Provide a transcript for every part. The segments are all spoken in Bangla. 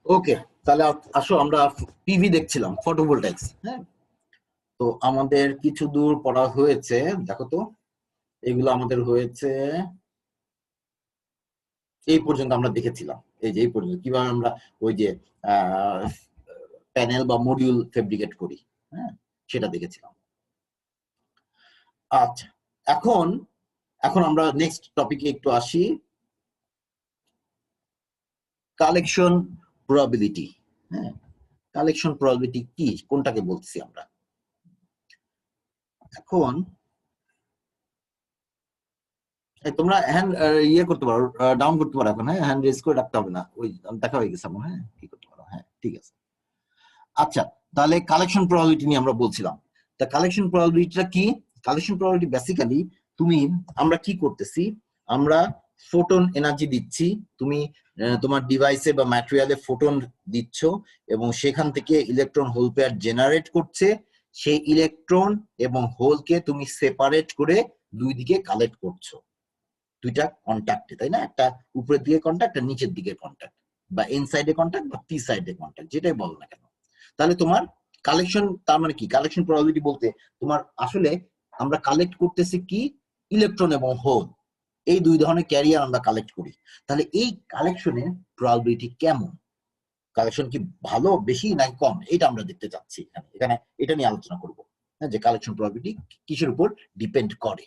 ওকে, তাহলে আসো আমরা পিভি দেখছিলাম, ফটোভোলটাইক্স। হ্যাঁ, তো আমাদের কিছু দূর পড়া হয়েছে, দেখো তো এগুলো আমাদের হয়েছে এই পর্যন্ত আমরা দেখেছিলাম। এই যে এই পর্যন্ত কিভাবে আমরা ওই যে প্যানেল বা মডিউল ফেব্রিকেট করি, হ্যাঁ সেটা দেখেছিলাম। আচ্ছা, এখন এখন আমরা নেক্সট টপিকে একটু আসি, কালেকশন প্রবাবিলিটি। হ্যাঁ, কালেকশন প্রবাবিলিটি কি, কোনটাকে বলছি আমরা এখন? তোমরা হ্যান্ড ইয়ে করতে পারো, ডাউন করতে পারো এখন। হ্যাঁ, হ্যান্ড রেজ করে রাখতে হবে না, ওই দেখা হয়ে গেছে আমার। হ্যাঁ, কি করতে পারো, হ্যাঁ ঠিক আছে। আচ্ছা, তাহলে কালেকশন প্রবাবিলিটি নিয়ে আমরা বলছিলাম। তা কালেকশন প্রবাবিলিটিটা কি? কালেকশন প্রবাবিলিটি বেসিক্যালি আমরা কি করতেছি, আমরা ফোটন এনার্জি দিচ্ছি, তুমি তোমার ডিভাইসে বা ম্যাটেরিয়ালে ফোটন দিচ্ছ এবং সেখান থেকে ইলেকট্রন হোল পেয়ার জেনারেট করছে। সেই ইলেকট্রন এবং হোলকে তুমি সেপারেট করে দুই দিকে কালেক্ট করছো, দুইটা কন্ট্যাক্টে, তাই না? একটা উপরের দিকে কন্ট্যাক্ট আর নিচের দিকে কন্ট্যাক্ট, বা এন সাইডে কন্ট্যাক্ট বা পি সাইডে কন্ট্যাক্ট, যেটাই বলো না কেন। তাহলে তোমার কালেকশন, তার মানে কি কালেকশন প্রবাবিলিটি বলতে তোমার আসলে আমরা কালেক্ট করতেছি কি, ইলেকট্রন এবং হোল, এই দুই ধরনের ক্যারিয়ার আমরা কালেক্ট করি। তাহলে এই কালেকশনের প্রবাবিলিটি কেমন, কালেকশন কি ভালো, বেশি নাকি কম, এটা আমরা দেখতে চাচ্ছি এখানে। এখানে এটা নিয়ে আলোচনা করব, যে কালেকশন প্রবাবিলিটি কিসের উপর ডিপেন্ড করে।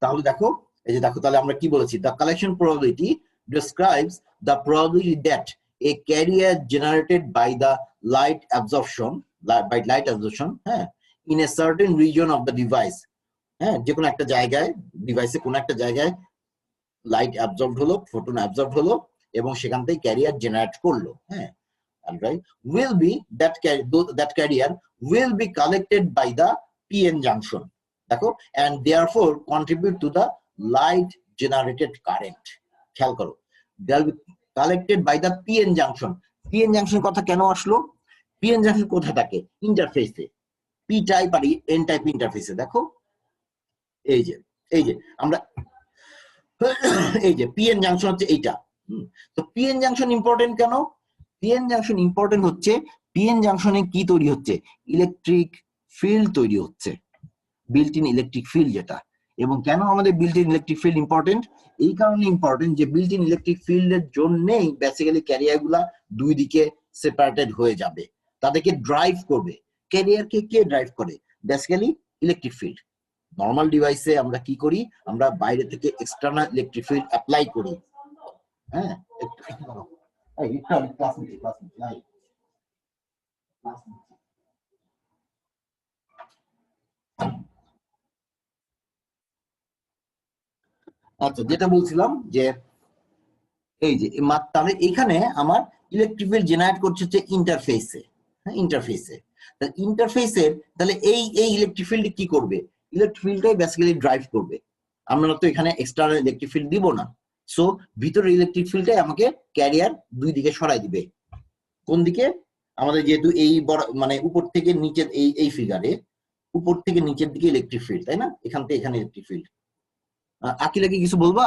তাহলে দেখো, এই যে দেখো, তাহলে আমরা কি বলেছি, the collection probability describes the probability that a carrier generated by the light absorption হ্যাঁ in a certain region of the device, হ্যাঁ যে কোনো একটা জায়গায়, ডিভাইসে কোনো একটা জায়গায় লাইট অ্যাবজর্বড হলো, ফোটন অ্যাবজর্বড হলো এবং সেখান থেকে ক্যারিয়ার জেনারেট করলো। হ্যাঁ, right, will be that carrier will be collected by the pn junction, দেখো, and therefore contribute to the light generated current। খেয়াল করো, they will be collected by the pn junction। pn junction কথা কেন আসলো? pn junction কোথায় থাকে? ইন্টারফেসে, পি টাইপ আর এন টাইপ ইন্টারফেসে। দেখো এই যে, এই যে আমরা এই যে পিএন জাংশন হচ্ছে এইটা। তো পিএন জাংশন ইম্পর্টেন্ট কেন? পিএন জাংশন ইম্পর্টেন্ট হচ্ছে, পিএন জাংশনে কি তৈরি হচ্ছে, ইলেকট্রিক ফিল্ড তৈরি হচ্ছে, বিল্ট ইন ইলেকট্রিক ফিল্ড যেটা। এবং কেন আমাদের built in electric field important? এই কারণে ইম্পর্টেন্ট যে বিল্ট ইন ইলেকট্রিক ফিল্ডের জন্যই বেসিক্যালি ক্যারিয়ার গুলা দুই দিকে সেপারেটেড হয়ে যাবে, তাদেরকে ড্রাইভ করবে। ক্যারিয়ারকে কে ড্রাইভ করে? Basically electric field. নর্মাল ডিভাইসে আমরা কি করি, আমরা বাইরে থেকে এক্সটার্নাল ইলেকট্রিক ফিল্ড অ্যাপ্লাই করি। হ্যাঁ, আচ্ছা, যেটা বলছিলাম যে এই যে তাহলে এখানে আমার ইলেকট্রিক ফিল্ড জেনারেট করছে হচ্ছে ইন্টারফেসে। হ্যাঁ, ইন্টারফেসে, ইন্টারফেসের তাহলে এই এই ইলেকট্রিক ফিল্ড কি করবে? ইলেকট্রিক ফিল্ডটাই বেসিক্যালি ড্রাইভ করবে। আমরা তো এখানে এক্সটার্নাল ইলেকট্রিক ফিল্ড দিব না, সো ভিতরের ইলেকট্রিক ফিল্ডটাই আমাকে ক্যারিয়ার দুই দিকে সরাই দিবে। কোন দিকে? আমাদের যেহেতু এই বড় মানে উপর থেকে নিচের এই এই ফিগারে উপর থেকে নিচের দিকে ইলেকট্রিক ফিল্ড, তাই না? এখান থেকে এখানে ইলেকট্রিক ফিল্ড। আকিলা কি কিছু বলবা?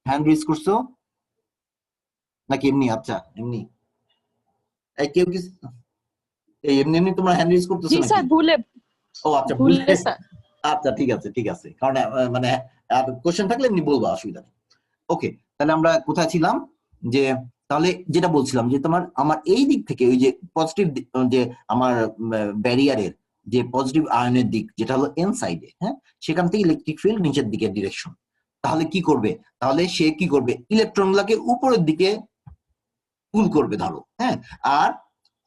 হ্যান্ড রেজ করছো নাকি এমনি? আচ্ছা, এমনি। কেউ কি এই এমনি এমনি তোমরা হ্যান্ড রেজ করতেছো নাকি? ও আচ্ছা, ভুলে। আচ্ছা, ঠিক আছে ঠিক আছে, কারণ মানে কোশ্চেন থাকলে এমনি বলবো, অসুবিধা নেই। ওকে, তাহলে আমরা কোথায় ছিলাম? যে তাহলে যেটা বলছিলাম যে তোমার আমার এই দিক থেকে ওই যে পজিটিভ, যে আমার ব্যারিয়ারের যে পজিটিভ আয়নের দিক যেটা হলো এন সাইডে, হ্যাঁ সেখান থেকে ইলেকট্রিক ফিল্ড নিচের দিকে ডিরেকশন। তাহলে কি করবে? তাহলে সে কি করবে, ইলেকট্রন গুলাকে উপরের দিকে পুল করবে ধরো, হ্যাঁ, আর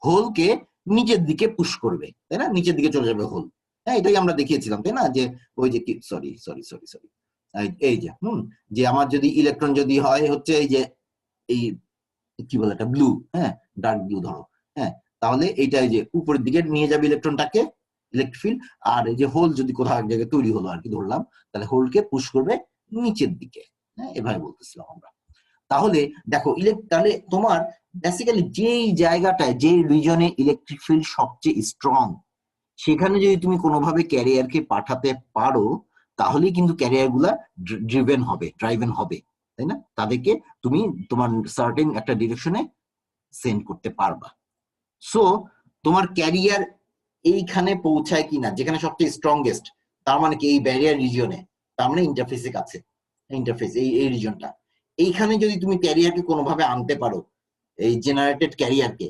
হোলকে নিচের দিকে পুশ করবে, তাই না? নিচের দিকে চলে যাবে হোল। হ্যাঁ, এটাই আমরা দেখিয়েছিলাম, তাই না? যে ওই যে কি, সরি সরি সরি সরি, এই যে যে আমার যদি ইলেকট্রন যদি হয় হচ্ছে এই যে এই কি বলে এটা, ব্লু, হ্যাঁ ডার্ক ব্লু ধরো, হ্যাঁ তাহলে এইটা এই যে উপরের দিকে নিয়ে যাবে ইলেকট্রনটাকে, ইলেকট্রিক ফিল্ড। আর এই যে হোল যদি কোথাও এক জায়গায় তৈরি হলো আর কি ধরলাম, তাহলে হোলকে পুশ করবে নিচের দিকে। হ্যাঁ, এভাবে বলতেছিলাম আমরা। তাহলে দেখো তাহলে তোমার বেসিক্যালি যেই জায়গাটায়, যে রিজনে ইলেকট্রিক ফিল্ড সবচেয়ে স্ট্রং, সেখানে যদি তুমি কোনোভাবে ক্যারিয়ারকে পাঠাতে পারো, তাহলেই কিন্তু ক্যারিয়ার গুলা ড্রাইভেন হবে, তাই না? তাদেরকে তুমি তোমার সার্টেন একটা ডিরেকশনে সেন্ড করতে পারবা। সো তোমার ক্যারিয়ার এইখানে পৌঁছায় কিনা, যেখানে সবচেয়ে স্ট্রংগেস্ট, তার মানে কি এই ব্যারিয়ার রিজিয়নে, তার মানে ইন্টারফেসে কাছে, ইন্টারফেস এই রিজিয়নটা, এইখানে যদি তুমি ক্যারিয়ারকে কোনোভাবে আনতে পারো, এই জেনারেটেড ক্যারিয়ারকে,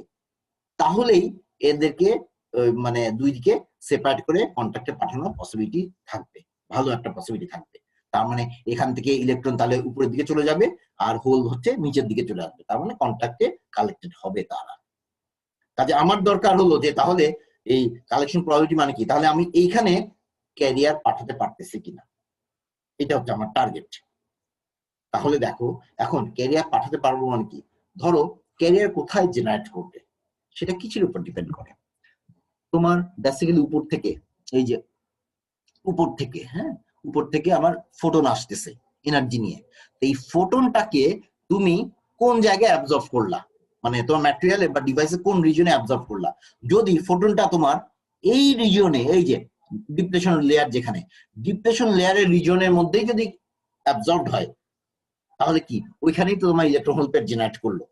তাহলেই এদেরকে মানে দুই দিকে সেপারেট করে কন্ট্যাক্টে পাঠানোর পসিবিলিটি থাকবে, ভালো একটা পসিবিলিটি থাকবে। তার মানে এখান থেকে ইলেকট্রন তাহলে উপরের দিকে চলে যাবে আর হোল হচ্ছে নিচের দিকে চলে আসবে, তার মানে কন্ট্যাক্টে কালেক্টেড হবে তারা। কাজে আমার দরকার হলো যে তাহলে এই কালেকশন প্রবাবিলিটি মানে কি, তাহলে আমি এইখানে ক্যারিয়ার পাঠাতে পারতেছি কিনা, এটা হচ্ছে আমার টার্গেট। তাহলে দেখো এখন ক্যারিয়ার পাঠাতে পারবো মানে কি, ধরো ক্যারিয়ার কোথায় জেনারেট করবে সেটা কিছুর উপর ডিপেন্ড করে। তোমার বেসিক্যালি উপর থেকে, এই যে উপর থেকে, হ্যাঁ উপর থেকে আমার ফোটন আসতেছে এনার্জি নিয়ে, এই ফোটনটাকে তুমি কোন জায়গায় অ্যাবজর্ব করলা, মানে তোমার ম্যাটেরিয়ালে বা ডিভাইসে কোন রিজনে অ্যাবজর্ব করলা। যদি ফোটনটা তোমার এই রিজনে, এই যে ডিপ্রেশন লেয়ার, যেখানে ডিপ্রেশন লেয়ারের রিজনের মধ্যেই যদি অ্যাবজর্ব হয়, তাহলে কি ওইখানেই তো তোমার ইলেকট্রন হোল পেয়ার জেনারেট করলো।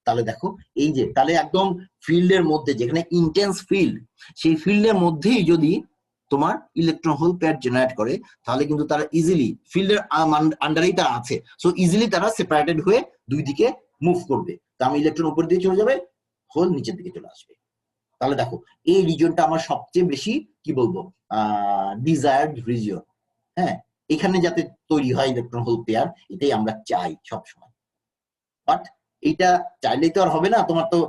তাহলে দেখো এই যে তাহলে একদম ফিল্ডের মধ্যে, যেখানে ইন্টেন্স ফিল্ড, সেই ফিল্ডের মধ্যেই যদি তোমার ইলেকট্রন হোল পেয়ার জেনারেট করে, তাহলে কিন্তু তারা ইজিলি ফিল্ডের আন্ডারেই তারা আছে, সো ইজিলি তারা সেপারেটেড হয়ে দুই দিকে মুভ করবে। তা আমি ইলেকট্রন উপর দিকে চলে যাবে, হোল নিচের দিকে চলে আসবে। তাহলে দেখো এই রিজনটা আমার সবচেয়ে বেশি কি বলবো ডিজায়ার্ড রিজিয়ন। হ্যাঁ, এখানে যাতে তৈরি হয় ইলেকট্রন হোল পেয়ার, এটাই আমরা চাই সবসময়। বাট এইটা চাইলেই তো আর হবে না, তোমার তো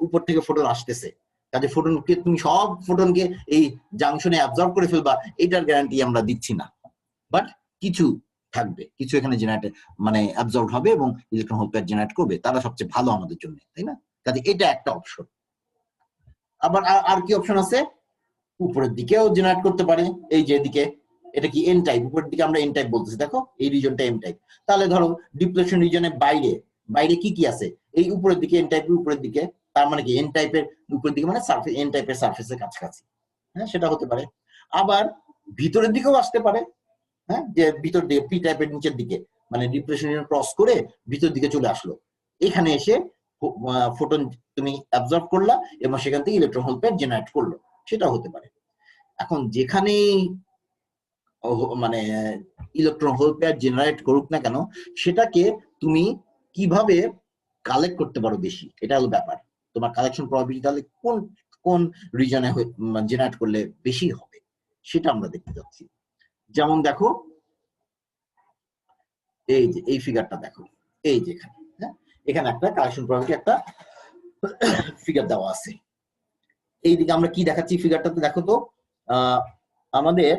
উপর থেকে ফোটন আসতেছে, কাজে ফোটনকে তুমি সব ফোটনকে এই জাংশনে অ্যাবজর্ব করে ফেলবা, এটার গ্যারান্টি আমরা দিচ্ছি না। বাট কিছু থাকবে, কিছু এখানে জেনারেট মানে অ্যাবজর্ব হবে এবং ইলেকট্রন হোল পেয়ার জেনারেট করবে, তারা সবচেয়ে ভালো আমাদের জন্য, তাই না? কাজে এটা একটা অপশন। আবার আর কি অপশন আছে, উপরের দিকেও জেনারেট করতে পারে, এই যে এদিকে, এটা কি এন টাইপ, উপরের দিকে আমরা এন টাইপ বলতেছি, দেখো এই রিজনটা এন টাইপ। তাহলে ধরো ডিপ্লেশন রিজনের বাইরে, বাইরে কি কি আছে, এই উপরের দিকে এন টাইপের উপরের দিকে, তার মানে কি এন টাইপের উপরের দিকে মানে সারফেস, এন টাইপের সারফেসের কাছাকাছি, হ্যাঁ সেটা হতে পারে। আবার ভিতরের দিকেও আসতে পারে, হ্যাঁ যে ভিতর দিকে পি টাইপের নিচের দিকে, মানে ডিপ্রেশন ক্রস করে ভিতর দিকে চলে আসলো, এখানে এসে ফোটন তুমি অ্যাবজর্ব করলা এবং সেখান থেকে ইলেকট্রন হোল পেয়ার জেনারেট করলো, সেটা হতে পারে। এখন যেখানে মানে ইলেকট্রন হোল পেয়ার জেনারেট করুক না কেন, সেটাকে তুমি কিভাবে কালেক্ট করতে পারো বেশি, এটা হলো ব্যাপার। তোমার কালেকশন প্রবাবিলিটি তাহলে কোন কোন রিজনে জেনারেট করলে বেশি হবে, সেটা আমরা দেখতে যাচ্ছি। যেমন দেখো এই যে এই ফিগারটা দেখো, এই যে এখানে, হ্যাঁ এখানে একটা কালেকশন প্রবাবিলিটি একটা ফিগার দেওয়া আছে। এইদিকে আমরা কি দেখাচ্ছি ফিগারটাতে, দেখো তো আমাদের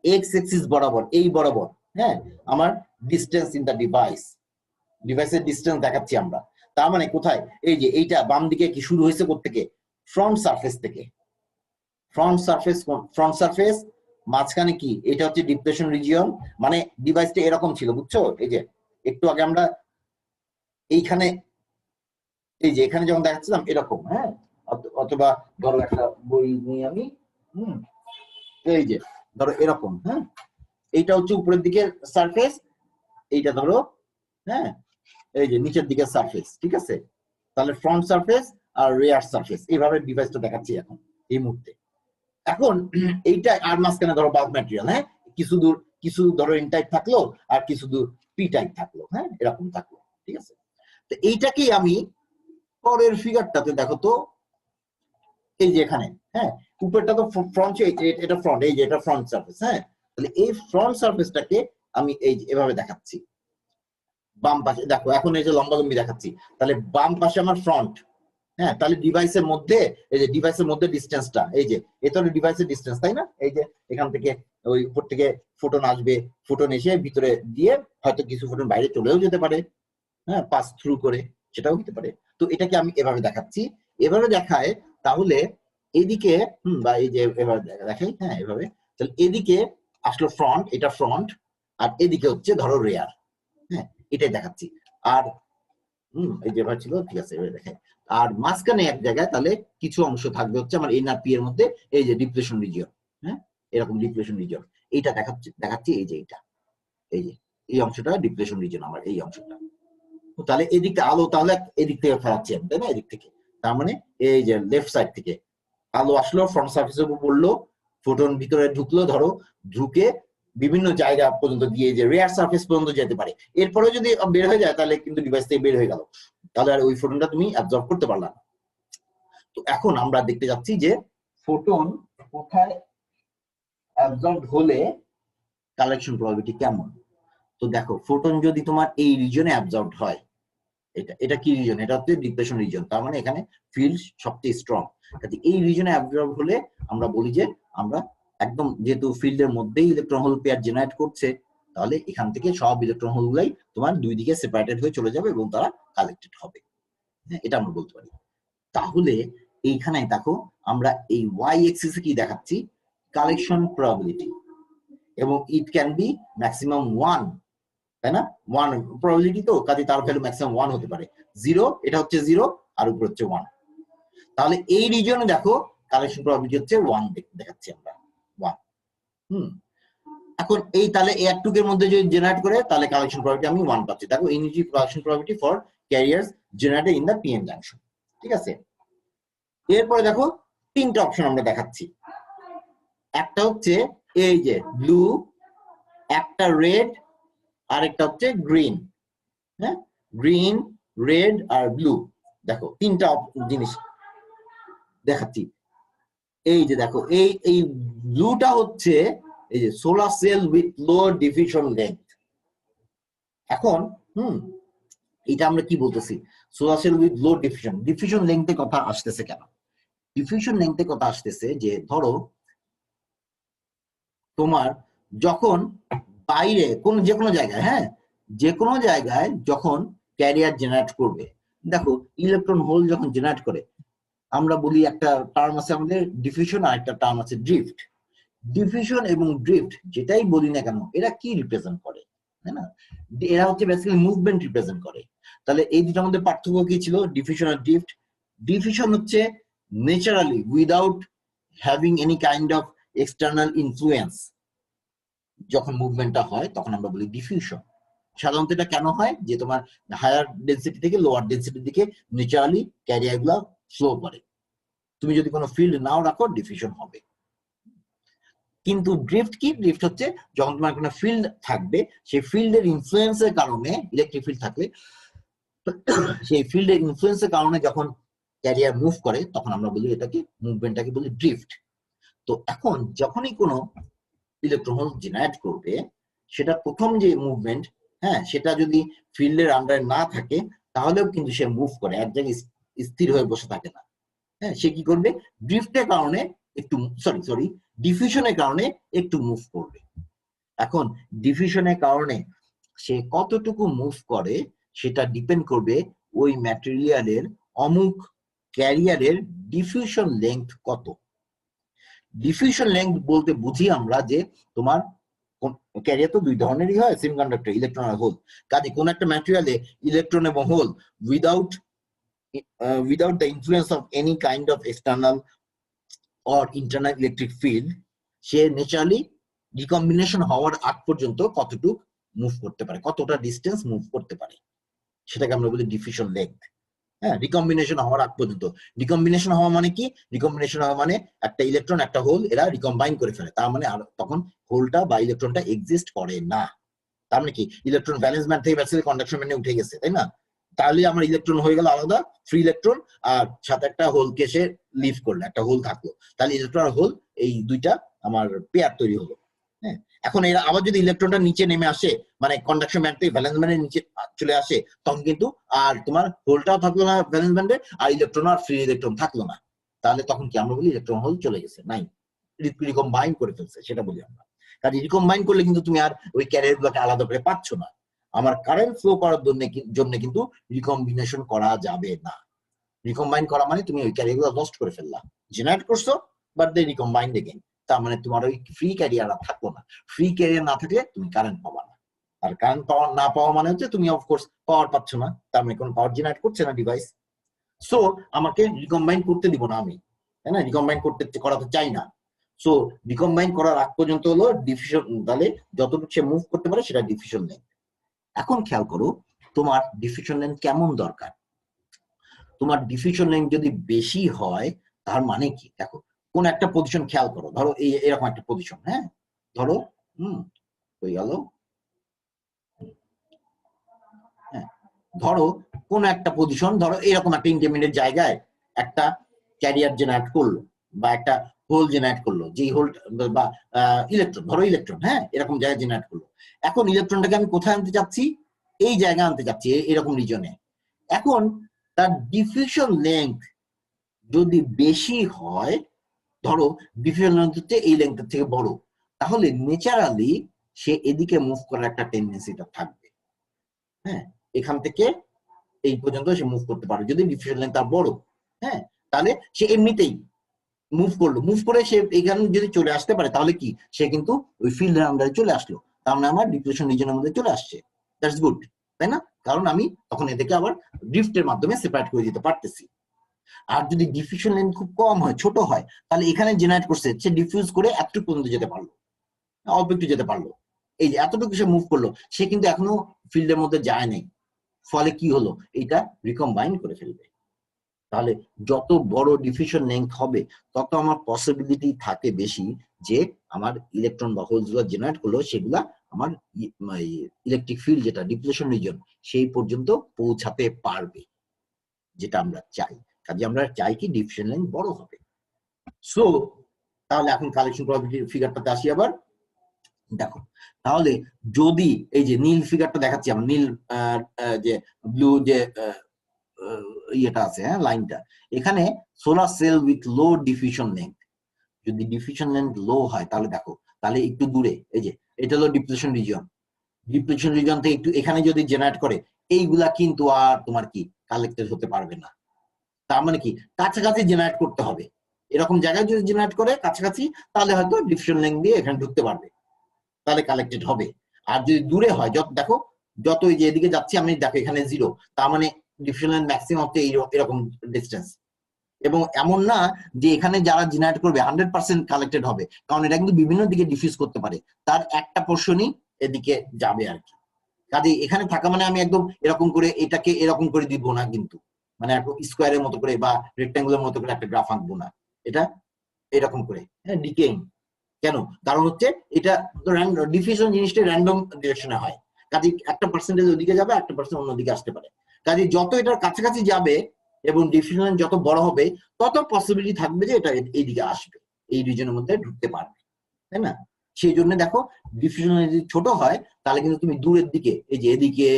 এক্স এক্সিস বরাবর, এই বরাবর, হ্যাঁ আমার ডিস্টেন্স ইন দা ডিভাইস, ডিভাইসের ডিস্টেন্স দেখাচ্ছি আমরা। তার মানে কোথায়, এই যে এইটা বাম দিকে কি শুরু হয়েছে কোত্থেকে, ফ্রন্ট সারফেস থেকে। ফ্রন্ট সারফেস, ফ্রন্ট সারফেস মাঝখানে কি, এটা হচ্ছে ডিপ্রেশন রিজিয়ন, মানে ডিভাইসটা এরকম ছিল, বুঝছো? এই যে একটু আগে আমরা এইখানে, এই যে এখানে যখন দেখাচ্ছিলাম এরকম, হ্যাঁ অথবা ধরো একটা বই নিয়ে আমি, এই যে ধরো এরকম, হ্যাঁ এইটা হচ্ছে উপরের দিকের সারফেস, এইটা ধরো, হ্যাঁ এই যে নিচের দিকের সারফেস, ঠিক আছে? তাহলে ফ্রন্ট সারফেস আর রিয়ার সারফেস, এইভাবে ডিভাইসটা দেখাচ্ছি এখন এই মুহূর্তে। এখন এইটা আর মাঝখানে ধরো বাল্ক ম্যাটেরিয়াল, হ্যাঁ কিছু দূর, কিছু ধরো এন টাইপ থাকলো আর কিছু দূর পি টাইপ থাকলো, হ্যাঁ এরকম থাকলো, ঠিক আছে? তো এইটাকে আমি পরের ফিগারটাতে দেখো তো, এই যে এখানে, হ্যাঁ উপরটা তো ফ্রন্ট, এটা ফ্রন্ট, এই যে এটা ফ্রন্ট সারফেস, হ্যাঁ তাহলে এই ফ্রন্ট সারফেসটাকে আমি এই যে এভাবে দেখাচ্ছি বাম পাশে, দেখো এখন এই যে লম্বালম্বি দেখাচ্ছি, তাহলে বাম পাশে আমার ফ্রন্ট, হ্যাঁ তাহলে ডিভাইসের মধ্যে, এই যে ডিভাইসের মধ্যে ডিস্টেন্সটা, এই যে এটা হলো ডিভাইসের ডিস্টেন্স, তাই না? এই যে এখান থেকে ওই উপর থেকে ফোটন আসবে, ফোটন এসে ভিতরে দিয়ে হয়তো কিছু ফোটন বাইরে চলেও যেতে পারে, হ্যাঁ পাস থ্রু করে, সেটাও হতে পারে। তো এটাকে আমি এভাবে দেখাচ্ছি, এভাবে দেখায় তাহলে এদিকে বা এই যে এভাবে দেখাই, হ্যাঁ এভাবে, তাহলে এদিকে আসলো ফ্রন্ট, এটা ফ্রন্ট, আর এদিকে হচ্ছে ধরো রেয়ার, হ্যাঁ এটাই দেখাচ্ছি। আর এই যে ছিল, ঠিক আছে এভাবে দেখাই। আর মাঝখানে এক জায়গায় তাহলে কিছু অংশ থাকবে হচ্ছে আমার এনআরপি এর মধ্যে, এই যে ডিপ্রেশন রিজিয়ন, হ্যাঁ এরকম ডিপ্রেশন রিজিয়ন, এইটা দেখাচ্ছি এই যে এইটা, এই যে এই অংশটা ডিপ্লেশন রিজন, আমার এই অংশটা। তাহলে এদিকটা আলো তাহলে এদিক থেকে ফেরাচ্ছি আমি, তাই না? এদিক থেকে, তার মানে এই যে লেফট সাইড থেকে আলো আসলো, ফ্রন্ট সার্ফেসের উপর পড়লো, ফোটন ভিতরে ঢুকলো, ধরো ঢুকে বিভিন্ন জায়গা পর্যন্ত গিয়ে যে রেয়ার সার্ফেস পর্যন্ত যেতে পারে, এরপরে যদি বের হয়ে যায় তাহলে কিন্তু ডিভাইস থেকে বের হয়ে গেল, তাহলে আর ওই ফোটনটা তুমি অ্যাবজর্ব করতে পারলা না। তো এখন আমরা দেখতে যাচ্ছি যে ফোটন কোথায় অ্যাবজর্ব হলে কালেকশন প্রবাবিলিটি কেমন। তো দেখো, ফোটন যদি তোমার এই রিজনে অ্যাবজর্ব হয়, এটা কি রিজন? এটা হচ্ছে ডিপ্লেশন রিজন, তার মানে এখানে ফিল্ড সবচেয়ে স্ট্রং। এই রিজনে অ্যাবজর্ব হলে আমরা বলি যে আমরা একদম, যেহেতু ফিল্ডের মধ্যেই ইলেকট্রন হোল পেয়ার জেনারেট করছে, তাহলে এখান থেকে সব ইলেকট্রন হোল গুলাই তোমার দুই দিকে সেপারেটেড হয়ে চলে যাবে এবং তারা কালেক্টেড হবে। হ্যাঁ, এটা আমরা বলতে পারি। তাহলে এইখানে দেখো, আমরা এই ওয়াই এক্সিসে কি দেখাচ্ছি? কালেকশন প্রবাবিলিটি, এবং ইট ক্যান বি ম্যাক্সিমাম 1, তাই না? 1 প্রবাবিলিটি, তো কাজে তার ভ্যালু ম্যাক্সিমাম 1 হতে পারে। 0 এটা হচ্ছে 0 আর উপর হচ্ছে 1, তাহলে এই রিজিয়নে দেখো কালেকশন প্রবাবিলিটি হচ্ছে 1 দেখাচ্ছি আমরা, 1। এখন এই তাহলে এই একটুকের মধ্যে যদি জেনারেট করে তাহলে কালেকশন প্রবাবিলিটি আমি 1 পাচ্ছি। দেখো, initial collection probability for carriers generated in the PN junction. ঠিক আছে, এরপরে দেখো তিনটা অপশন আমরা দেখাচ্ছি। একটা হচ্ছে এই যে ব্লু, একটা রেড, আর একটা হচ্ছে গ্রিন। হ্যাঁ, গ্রিন, রেড আর ব্লু। দেখো তিনটা জিনিস দেখাচ্ছি। এই যে দেখো, এই ব্লুটা হচ্ছে এই যে solar cell with low diffusion length. এখন এটা আমরা কি বলতেছি? Solar cell with low diffusion. Diffusion লেন্থের কথা আসতেছে কেন? ডিফিউশন লেন্থের কথা আসতেছে যে ধরো তোমার যখন বাইরে কোন যে কোনো জায়গায়, হ্যাঁ, যে কোনো জায়গায় যখন ক্যারিয়ার জেনারেট করবে, দেখো ইলেকট্রন হোল যখন জেনারেট করে, আমরা বলি একটা টার্ম আছে আমাদের ডিফিউশন, আর একটা টার্ম আছে ড্রিফট। ডিফিউশন এবং ড্রিফট যেটাই বলি না কেন, এরা কি রিপ্রেজেন্ট করে, তাই না? এরা হচ্ছে বেসিক্যালি মুভমেন্ট রিপ্রেজেন্ট করে। তাহলে এই দুটার মধ্যে পার্থক্য কি ছিল, ডিফিউশন আর ড্রিফট? ডিফিউশন হচ্ছে naturally without having any kind of external influence, যখন মুভমেন্টটা হয় তখন আমরা বলি ডিফিউশন। সাধারণত এটা কেন হয়, যে তোমার হায়ার ডেন্সিটি থেকে লোয়ার ডেন্সিটির দিকে ন্যাচারালি ক্যারিয়ার গুলা ফ্লো করে। তুমি যদি কোনো ফিল্ড নাও রাখো, ডিফিউশন হবে। কিন্তু ড্রিফট কি? ড্রিফট হচ্ছে যখন তোমার কোনো ফিল্ড থাকবে, সেই ফিল্ডের ইনফ্লুয়েন্সের কারণে, ইলেকট্রিক ফিল্ড থাকলে সেই ফিল্ডের ইনফ্লুয়েন্সের কারণে যখন ক্যারিয়ার মুভ করে, তখন আমরা বলি এটাকে, মুভমেন্টটাকে বলি ড্রিফট। তো এখন যখনই কোনো ইলেকট্রন হোল জেনারেট করবে, সেটা প্রথম যে মুভমেন্ট, হ্যাঁ, সেটা যদি ফিল্ডের আন্ডারে না থাকে, তাহলেও কিন্তু সে মুভ করে, এক জায়গায় স্থির হয়ে বসে থাকে না। হ্যাঁ, সে কি করবে? ড্রিফটের কারণে একটু, সরি ডিফিউশনের কারণে একটু মুভ করবে। এখন ডিফিউশনের কারণে সে কতটুকু মুভ করে সেটা ডিপেন্ড করবে ওই ম্যাটেরিয়ালের অমুক ক্যারিয়ারের ডিফিউশন লেংথ কত। ডিফিউশন লেংথ বলতে বুঝি আমরা যে তোমার ক্যারিয়ার তো দুই ধরনেরই হয়, সেমিকন্ডাক্টর, ইলেকট্রন আর হোল। কাজে কোন একটা ম্যাটেরিয়ালে ইলেকট্রন এবং hole without the influence of any kind of external or internal electric field, say naturally recombination হওয়ার আগ পর্যন্ত কতটুক মুভ করতে পারে, কতটা ডিস্টেন্স মুভ করতে পারে, সেটাকে আমরা বলি ডিফিউশন লেংথ। হ্যাঁ, রিকম্বিনেশন হওয়ার আগ পর্যন্ত। রিকম্বিনেশন হওয়া মানে কি? রিকম্বিনেশন হওয়া মানে একটা ইলেকট্রন একটা হোল এরা রিকম্বাইন করে ফেলে, তার মানে তখন হোলটা বা ইলেকট্রনটা এক্সিস্ট করে না। তার মানে কি? ইলেকট্রন ভ্যালেন্স ব্যান্ড থেকে ভ্যালেন্স কন্ডাকশন ব্যান্ডে উঠে গেছে, তাই না? তাহলে আমার ইলেকট্রন হয়ে গেল আলাদা, ফ্রি ইলেকট্রন, আর সাথে একটা হোলকে সে লিভ করলো, একটা হোল থাকলো, তাহলে ইলেকট্রন আর হোল এই দুইটা আমার পেয়ার তৈরি হলো। হ্যাঁ, এখন এরা আবার যদি ইলেকট্রনটা নিচে নেমে আসে, মানে কন্ডাকশন ব্যান্ড থেকে ভ্যালেন্স ব্যান্ডের নিচে চলে আসে, তখন কিন্তু আর তোমার হোলটাও থাকলো না ভ্যালেন্স ব্যান্ডে, আর ইলেকট্রন আর ফ্রি ইলেকট্রন থাকলো না। তাহলে তখন কি আমরা বলি ইলেকট্রন হোল চলে গেছে, নাই, রিকম্বাইন করে ফেলছে, সেটা বলি আমরা। কাজে রিকম্বাইন করলে কিন্তু তুমি আর ওই ক্যারিয়ার গুলোকে আলাদা করে পাচ্ছ না। আমার কারেন্ট ফ্লো করার জন্য কিন্তু রিকম্বিনেশন করা যাবে না। রিকম্বাইন করা মানে তুমি ওই ক্যারিয়ার গুলো লস্ট করে ফেললা, জেনারেট করছো বাট দে রিকম্বাইন্ড এগেইন, তার মানে তোমার ওই ফ্রি ক্যারিয়ার আর থাকলো না। ফ্রি ক্যারিয়ার না থাকলে তুমি কারেন্ট পাবা না, আর কারেন্ট পাওয়া না পাওয়া মানে হচ্ছে তুমি অফকোর্স পাওয়ার পাচ্ছ না, তার মানে কোনো পাওয়ার জেনারেট করছে না ডিভাইস। সো আমাকে রিকম্বাইন করতে দিব না আমি, তাই না? রিকম্বাইন করাতে চাই না। সো রিকম্বাইন করার আগ পর্যন্ত হলো ডিফিউশন, তাহলে যতটুকু সে মুভ করতে পারে সেটা ডিফিউশন লেংথ। এখন খেয়াল করো তোমার ডিফিউশন লেন্থ কেমন দরকার। তোমার ডিফিউশন লেন্থ যদি বেশি হয় তার মানে কি, দেখো কোন একটা পজিশন খেয়াল করো, ধরো এই এরকম একটা পজিশন, হ্যাঁ ধরো হয়ে গেল, হ্যাঁ ধরো কোন একটা পজিশন, ধরো এরকম একটা ইন্টারমিডিয়েট জায়গায় একটা ক্যারিয়ার জেনারেট করলো বা একটা হোল জেনারেট করলো, যেই হোল বা ইলেকট্রন, ধরো ইলেকট্রন, হ্যাঁ এরকম জায়গায় জেনারেট করলো। এখন ইলেকট্রনটাকে আমি কোথায় আনতে চাচ্ছি, এই জায়গায় আনতে চাচ্ছি, এরকম রিজনে। এখন তার ডিফিউশন লেন্থ যদি বেশি হয়, ধরো ডিফিউশন লেন্থ হচ্ছে এই লেন্থের থেকে বড়, তাহলে ন্যাচারালি সে এদিকে মুভ করার একটা টেন্ডেন্সিটা থাকবে। হ্যাঁ এখান থেকে এই পর্যন্ত সে মুভ করতে পারে যদি ডিফিউশন লেন্থ তার বড়। হ্যাঁ তাহলে সে এমনিতেই মুভ করলো, মুভ করে সে এখানে যদি চলে আসতে পারে তাহলে কি, সে কিন্তু ওই ফিল্ডের আন্ডারে চলে আসলো, তার মানে আমার ডিফিউশন রিজনের মধ্যে চলে আসছে, দ্যাটস গুড, তাই না? কারণ আমি তখন এদেরকে আবার ড্রিফটের মাধ্যমে সেপারেট করে দিতে পারতেছি। আর যদি ডিফিউশন লেন্থ খুব কম হয়, ছোট হয়, তাহলে এখানে জেনারেট করছে, সে ডিফিউজ করে এতটুকু পর্যন্ত যেতে পারলো, অল্প একটু যেতে পারলো, এই যে এতটুকু সে মুভ করলো, সে কিন্তু এখনো ফিল্ডের মধ্যে যায় নাই, ফলে কি হলো, এটা রিকম্বাইন করে ফেলবে। তাহলে যত বড় ডিফিউশন লেন্থ হবে তত আমার পসিবিলিটি থাকে বেশি যে আমার ইলেকট্রন বা হোলস গুলো জেনারেট করলো সেগুলা আমার ইলেকট্রিক ফিল্ড যেটা ডিপ্লেশন রিজন সেই পর্যন্ত পৌঁছাতে পারবে, যেটা আমরা চাই। কাজে আমরা চাই কি ডিফিউশন লেন্থ বড় হবে। সো তাহলে এখন কালেকশন প্রবাবিলিটির ফিগারটাতে আসি আবার। দেখো তাহলে যদি এই যে নীল ফিগারটা দেখাচ্ছি আমরা, নীল যে ব্লু যে ইয়েটা আছে, হ্যাঁ লাইনটা, এখানে solar cell with low diffusion length, যদি ডিফিউশন লেন্থ লো হয় তাহলে দেখো, তাহলে একটু দূরে, এই যে এটা হলো ডিপ্লেশন রিজন, ডিপ্লেশন রিজন থেকে একটু এখানে যদি জেনারেট করে, এইগুলা কিন্তু আর তোমার কি কালেক্টেড হতে পারবে না। তার মানে কি কাছাকাছি জেনারেট করতে হবে, এরকম জায়গায় যদি জেনারেট করে কাছাকাছি, তাহলে হয়তো ডিফিউশন লেন্থ দিয়ে এখানে ঢুকতে পারবে, তাহলে কালেক্টেড হবে। আর যদি দূরে হয়, যত দেখো যত এই যে এদিকে যাচ্ছি আমি, দেখো এখানে জিরো, তার মানে ডিফিউশন লেন্থ ম্যাক্সিমাম হচ্ছে এরকম ডিস্টেন্স। এবং এমন না যে এখানে যারা জেনারেট করবে 100% কালেক্টেড হবে, কারণ এটা কিন্তু বিভিন্ন দিকে ডিফিউজ করতে পারে, তার একটা পোর্শনই এদিকে যাবে আর কি। কাজে এখানে থাকা মানে আমি একদম এরকম করে এটাকে এরকম করে দিব না, কিন্তু মানে একদম স্কোয়ারের মতো করে বা রেক্ট্যাঙ্গুলার মতো করে একটা গ্রাফ আঁকবো না, এটা এরকম করে, হ্যাঁ ডিকেইং। কেন, কারণ হচ্ছে এটা ডিফিউশন জিনিসটা র্যান্ডম ডিরেকশনে হয়, কাজে একটা পার্সেন্টেজ ওদিকে যাবে, একটা পার্সেন্ট অন্যদিকে আসতে পারে। কাজে যত এটার কাছাকাছি যাবে এবং ডিফিউশন যত বড় হবে, তত পসিবিলিটি থাকবে যে এটা এইদিকে আসবে, এই রিজনের মধ্যে ঢুকতে পারবে, তাই না? সেই জন্য দেখো ডিফিউশন যদি ছোট হয় তাহলে কিন্তু তুমি দূরের দিকে, এই যে এদিকে,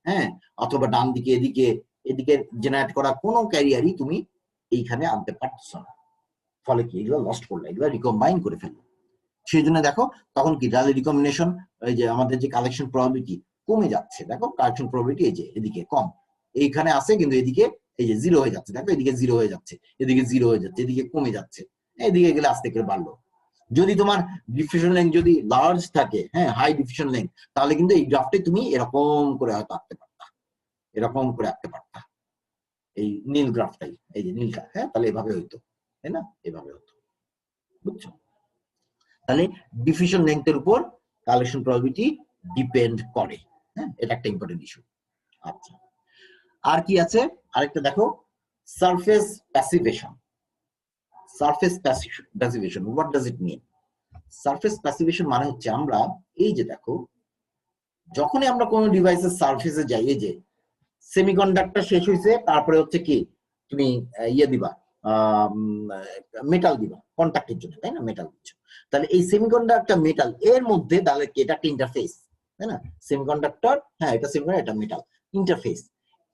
হ্যাঁ অথবা ডান দিকে, এদিকে এদিকে জেনারেট করা কোনো ক্যারিয়ারই তুমি এইখানে আনতে পারছো না, ফলে কি এগুলো লস্ট করলে, এগুলো রিকম্বাইন করে ফেললো। সেই জন্য দেখো তখন কি তাহলে রিকম্বিনেশন, এই যে আমাদের যে কালেকশন প্রবাবিলিটি কমে যাচ্ছে, দেখো কালেকশন প্রবাবিলিটি এই যে এদিকে কম, এইখানে আছে কিন্তু এদিকে এই যে জিরো হয়ে যাচ্ছে, দেখো এদিকে জিরো হয়ে যাচ্ছে, এদিকে জিরো হয়ে যাচ্ছে, এদিকে কমে যাচ্ছে, এদিকে গেলে আস্তে করে বাড়লো। যদি তোমার ডিফিউশন লেন্থ যদি লার্জ থাকে, হ্যাঁ হাই ডিফিউশন লেন্থ, তাহলে কিন্তু এই গ্রাফটে তুমি এরকম করে হয়তো আঁকতে পারতা, এরকম করে আঁকতে পারতা, এই নীল গ্রাফটাই, এই যে নীলটা, হ্যাঁ তাহলে এভাবে হইতো, তাই না, এভাবে হতো, বুঝছো? তাহলে ডিফিউশন লেন্থের উপর কালেকশন প্রবাবিলিটি ডিপেন্ড করে, হ্যাঁ এটা একটা ইম্পর্টেন্ট ইস্যু। আচ্ছা আর কি আছে, আরেকটা দেখো surface passivation. Surface passivation what does it mean? Surface passivation মানে হচ্ছে আমরা এই যে দেখো, যখনই আমরা কোনো ডিভাইসের সারফেসে যাই, এই যে সেমিকন্ডাক্টর শেষ হয়েছে, তারপরে হচ্ছে কি তুমি ইয়ে দিবা, মেটাল দিবা কন্টাক্টের জন্য, তাই না, মেটাল দিচ্ছ, তাহলে এই সেমিকন্ডাক্টর মেটাল এর মধ্যে তাহলে এটা একটা ইন্টারফেস, তাই না, সেমিকন্ডাক্টর, হ্যাঁ এটা সেমিকন্ডাক্টর, এটা মেটাল, ইন্টারফেস।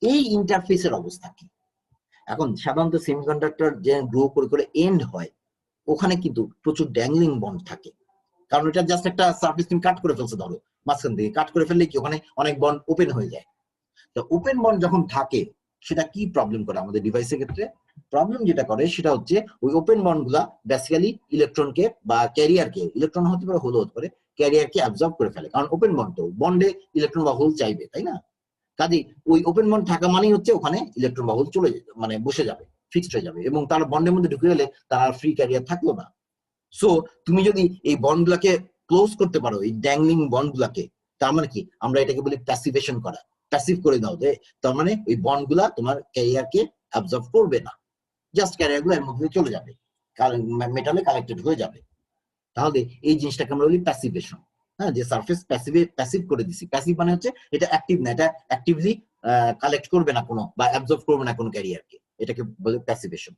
এই ইন্টারফেসের অবস্থা কি? এখন সাধারণত সেমিকন্ডাক্টর যে গ্রো করে করে এন্ড হয়, ওখানে কিন্তু প্রচুর ড্যাংলিং বন্ড থাকে, কারণ এটা জাস্ট একটা সারফেস তুমি কাট করে ফেলছো, ধরো মাঝখান থেকে কাট করে ফেললে কি ওখানে অনেক বন্ড ওপেন হয়ে যায়। তো ওপেন বন্ড যখন থাকে সেটা কি প্রবলেম করে আমাদের ডিভাইসের ক্ষেত্রে? প্রবলেম যেটা করে সেটা হচ্ছে ওই ওপেন বন্ড গুলা বেসিক্যালি ইলেকট্রনকে বা ক্যারিয়ারকে, ইলেকট্রন হতে পারে হোল হতে পারে, ক্যারিয়ারকে অ্যাবজর্ব করে ফেলে, কারণ ওপেন বন্ড তো বন্ডে ইলেকট্রন বা হোল চাইবে, তাই না? কাজে ওই ওপেন বন্ড থাকা মানেই হচ্ছে ওখানে ইলেকট্রন বা হোল চলে মানে বসে যাবে, ফিক্সড হয়ে যাবে, এবং তার বন্ডের মধ্যে ঢুকে গেলে তার ফ্রি ক্যারিয়ার থাকলো না। সো তুমি যদি এই বন্ড গুলাকে ক্লোজ করতে পারো, এই ড্যাংলিং বন্ড গুলাকে, তার মানে কি আমরা এটাকে বলি প্যাসিভেশন করা, প্যাসিভ করে দাও, যে তার মানে ওই বন্ড গুলা তোমার ক্যারিয়ারকে অ্যাবজর্ব করবে না, জাস্ট ক্যারিয়ার গুলো এর মধ্যে দিয়ে চলে যাবে, মেটালে কালেক্টেড হয়ে যাবে। তাহলে এই জিনিসটাকে আমরা বলি প্যাসিভেশন। হ্যাঁ, যে সারফেস প্যাসিভ করে দিছি। প্যাসিভ মানে হচ্ছে এটা অ্যাক্টিভ না, এটা অ্যাক্টিভলি কালেক্ট করবে না কোনো বা অ্যাবজর্ব করবে না কোনো ক্যারিয়ারকে, এটাকে বলে প্যাসিভেশন।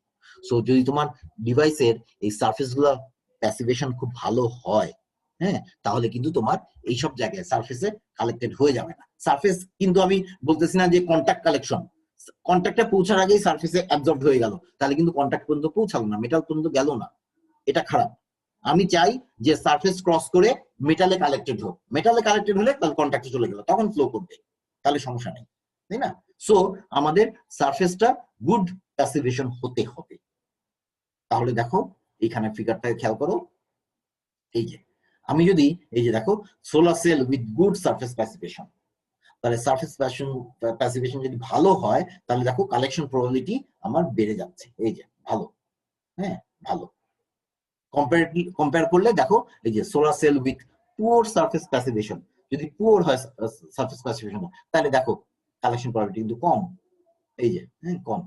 সো যদি তোমার ডিভাইসের এই সারফেস গুলো প্যাসিভেশন খুব ভালো হয়, হ্যাঁ, তাহলে কিন্তু তোমার এইসব জায়গায় সারফেসে কালেক্টেড হয়ে যাবে না। সারফেস কিন্তু আমি বলতেছি না যে কন্টাক্ট কালেকশন, কন্টাক্টে পৌঁছার আগেই সারফেসে অ্যাবজর্ব হয়ে গেল, তাহলে কিন্তু কন্টাক্ট পর্যন্ত পৌঁছালো না, মেটাল পর্যন্ত গেল না, এটা খারাপ। আমি চাই যে সারফেস ক্রস করে মেটালে কালেক্টেড হোক, মেটালে কালেক্টেড হলে তাহলে কন্টাক্টে চলে গেল, তখন ফ্লো করবে, তাহলে সমস্যা নেই, তাই না? সো আমাদের সারফেসটা গুড প্যাসিভেশন হতে হবে। তাহলে দেখো এখানে ফিগারটা খেয়াল করো, এই যে আমি যদি এই যে দেখো solar cell with good surface passivation, তাহলে সারফেস প্যাসিভেশন যদি ভালো হয় তাহলে দেখো কালেকশন প্রবাবিলিটি আমার বেড়ে যাচ্ছে, এই যে ভালো, হ্যাঁ ভালো। কম্পেয়ার করলে দেখো এই যে solar cell with poor surface passivation, যদি পুয়ার হয় সারফেস প্যাসিভেশন তাহলে দেখো কালেকশন প্রবাবিলিটি কিন্তু কম, এই যে কম,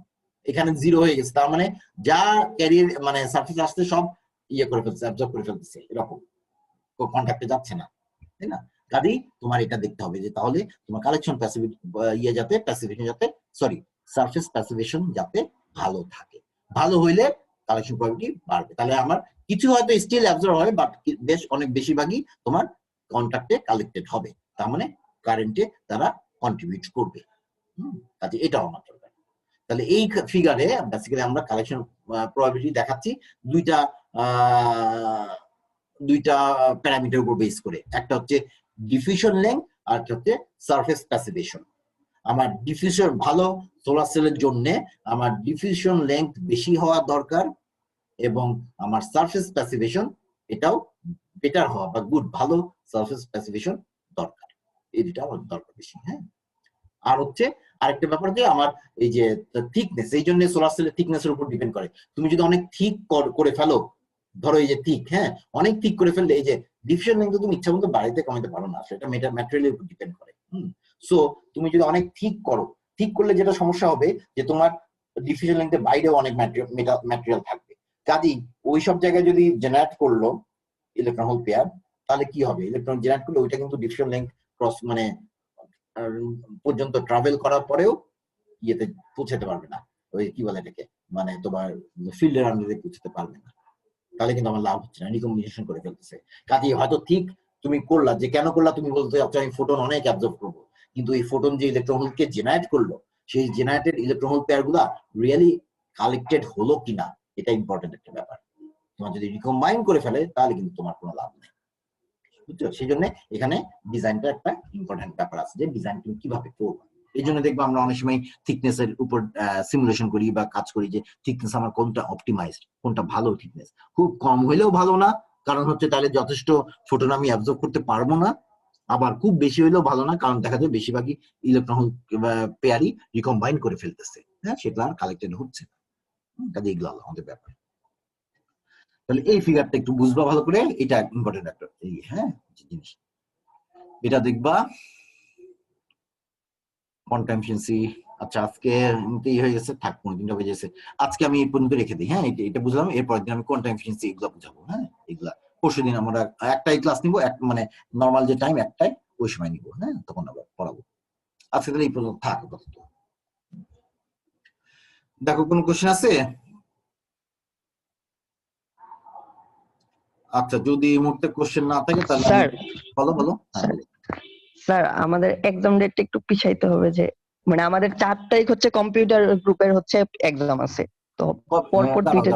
এখানে 0 হয়ে গেছে, তার মানে যা ক্যারিয়ার মানে সারফেস আসতে সব ইয়ে করে ফেলছে, অ্যাবজর্ব করে ফেলতেছে, এরকম কন্টাক্টে যাচ্ছে না, তাই না? কাজেই তোমার এটা দেখতে হবে যে তাহলে তোমার কালেকশন ইয়ে যাতে প্যাসিভেশন যাতে সরি সারফেস প্যাসিভেশন যাতে ভালো থাকে, ভালো হইলে কালেকশন প্রবাবিলিটি বাড়বে। তাহলে আমার কিছু হয়তো স্টিল অ্যাবজর্ব হবে, বাট বেশ অনেক বেশিরভাগই তোমার কন্টাক্টে কালেক্টেড হবে, তার মানে কারেন্টে তারা কন্ট্রিবিউট করবে। কাজে এটাও আমার দরকার। তাহলে এই ফিগারে বেসিক্যালি আমরা কালেকশন প্রবাবিলিটি দেখাচ্ছি দুইটা প্যারামিটার উপর বেস করে, একটা হচ্ছে ডিফিউশন লেংথ আর একটা হচ্ছে সারফেস প্যাসিভেশন। আমার ডিফিউশন ভালো সোলার সেলের জন্য আমার ডিফিউশন লেংথ বেশি হওয়া দরকার এবং আমার সারফেস প্যাসিভেশন এটাও বেটার হওয়া বা গুড ভালো সারফেস প্যাসিভেশন দরকার, এই দুটা আমার দরকার বেশি। হ্যাঁ, আর হচ্ছে আরেকটা ব্যাপার যে আমার এই যে থিকনেস, এই জন্য সোলার সেলের থিকনেসের উপর ডিপেন্ড করে। তুমি যদি অনেক থিক করে ফেলো, ধরো এই যে থিক, হ্যাঁ অনেক থিক করে ফেললে এই যে ডিফিউশন লেংথ তুমি ইচ্ছা মতো বাড়াইতে কমাইতে পারো না, সেটা ম্যাটেরিয়ালের উপর ডিপেন্ড করে। সো তুমি যদি অনেক থিক করো, থিক করলে যেটা সমস্যা হবে যে তোমার ডিফিউশন লেংথের বাইরেও অনেক ম্যাটেরিয়াল থাকবে, কাজেই ওই সব জায়গায় যদি জেনারেট করলো ইলেকট্রন হোল পেয়ার, তাহলে কি হবে, ইলেকট্রন জেনারেট করলে ওইটা কিন্তু ডিফিউশন লেংথ ক্রস মানে পর্যন্ত ট্রাভেল করার পরেও ইয়েতে পৌঁছাতে পারবে না, ওই কি বলে এটাকে মানে তোমার ফিল্ডের আন্ডারে পৌঁছাতে পারবে না, তাহলে কিন্তু আমার লাভ হচ্ছে না, রিকম্বিনেশন করে ফেলতেছে। কাজে হয়তো ঠিক তুমি করলা, যে কেন করলা তুমি বলতে চাচ্ছ আমি ফোটন অনেক অ্যাবজর্ব করবো, কিন্তু এই ফোটন যে ইলেকট্রন হোলকে জেনারেট করলো সেই জেনারেটেড ইলেকট্রন হোল পেয়ার গুলা রিয়েলি কালেক্টেড হলো কিনা, এটা ইম্পর্টেন্ট একটা ব্যাপার। তোমার যদি রিকম্বাইন করে ফেলে তাহলে কিন্তু তোমার কোনো লাভ নেই, বুঝছো? সেই জন্য এখানে ডিজাইনটা একটা ইম্পর্টেন্ট ব্যাপার আছে, যে ডিজাইন তুমি কিভাবে করবে। এই জন্য দেখবো আমরা অনেক সময় থিকনেস এর উপর সিমুলেশন করি বা কাজ করি, যে থিকনেস আমার কোনটা অপটিমাইজড, কোনটা ভালো থিকনেস। খুব কম হইলেও ভালো না, কারণ হচ্ছে তাহলে যথেষ্ট ফোটন আমি অ্যাবজর্ব করতে পারবো না, আবার খুব বেশি হইলেও ভালো না, কারণ দেখা যায় বেশিরভাগই ইলেকট্রন পেয়ারই রিকম্বাইন করে ফেলতেছে, হ্যাঁ সেটা আর কালেক্টেড হচ্ছে না। কাজে এগুলো আমাদের ব্যাপার। তাহলে এই ফিগারটা একটু বুঝবা ভালো করে, এটা ইম্পর্টেন্ট একটা হ্যাঁ জিনিস, এটা দেখবা কোয়ান্টাম এফিসিয়েন্সি। আচ্ছা আজকে হয়ে গেছে, থাক 3টা বেজে গেছে, আজকে আমি এই পর্যন্ত রেখে দিই। হ্যাঁ এটা বুঝলাম, এরপরের দিন আমি কোয়ান্টাম এফিসিয়েন্সি এগুলো বুঝাবো। হ্যাঁ এগুলা পরশুদিন আমরা একটাই ক্লাস নিবো, মানে নর্মাল যে টাইম একটাই, ওই সময় নিবো। হ্যাঁ তখন আবার পড়াবো। আজকে তাহলে এই পর্যন্ত থাক। দেখো কোনো কোশ্চেন আছে? আচ্ছা যদি এই মুহূর্তে কোশ্চেন না থাকে তাহলে স্যার বলো। স্যার আমাদের এক্সাম ডেটটা একটু পিছাইতে হবে, যে মানে আমাদের 4 তারিখ হচ্ছে কম্পিউটার গ্রুপের হচ্ছে এক্সাম আছে, তো পরপর 2টা